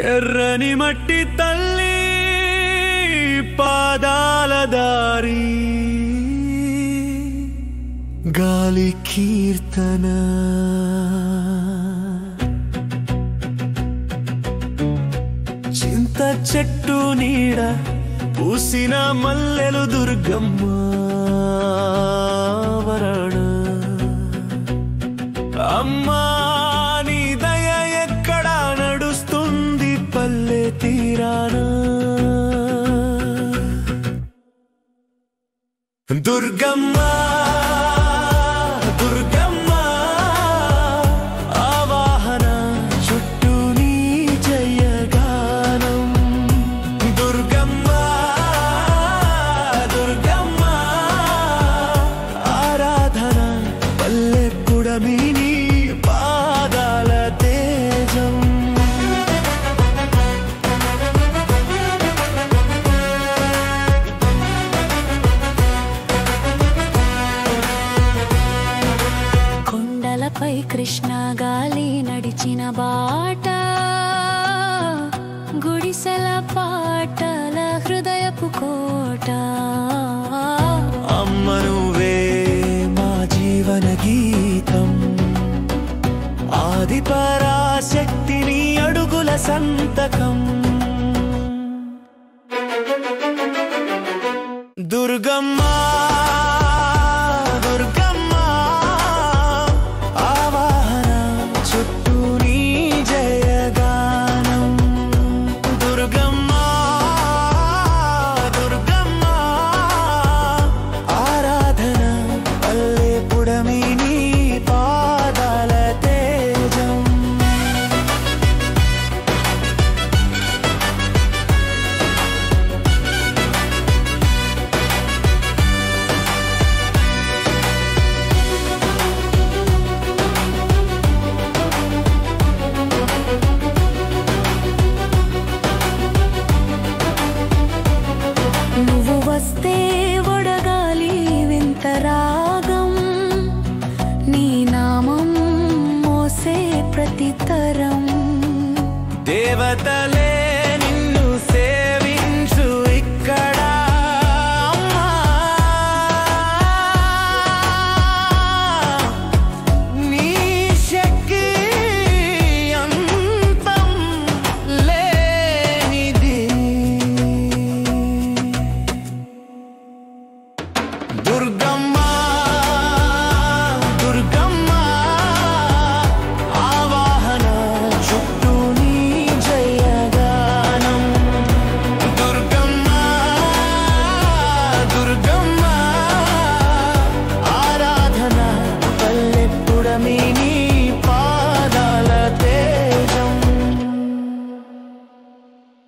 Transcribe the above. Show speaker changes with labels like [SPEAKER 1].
[SPEAKER 1] ఎర్రని మట్టి తల్లి పాదాల దారి గాలి కీర్తన చింత చెట్టు నీడ పూసిన మల్లెలు దుర్గమ్మ వరణ అమ్మా నీ దయ ఎక్కడ నడుస్తుంది పల్లె తీరాన దుర్గమ్మ దుర్గమ్మ ఆవాహన చుట్టూ నీ జయగానం దుర్గమ్మ దుర్గమ్మ ఆరాధన పల్లె పుడమి నీ పాదాల తేజం
[SPEAKER 2] పై కృష్ణ గాలి నడిచిన బాట గుడిసెల పాటల హృదయపు కోట
[SPEAKER 1] అమ్మ నువ్వే మా జీవన గీతం ఆది పరాశక్తి నీ అడుగుల సంతకం దుర్గమ్మ
[SPEAKER 2] వస్తే వడగాలి వింత రాగం నీ నామం మోసే ప్రతి తరం
[SPEAKER 1] దేవతలే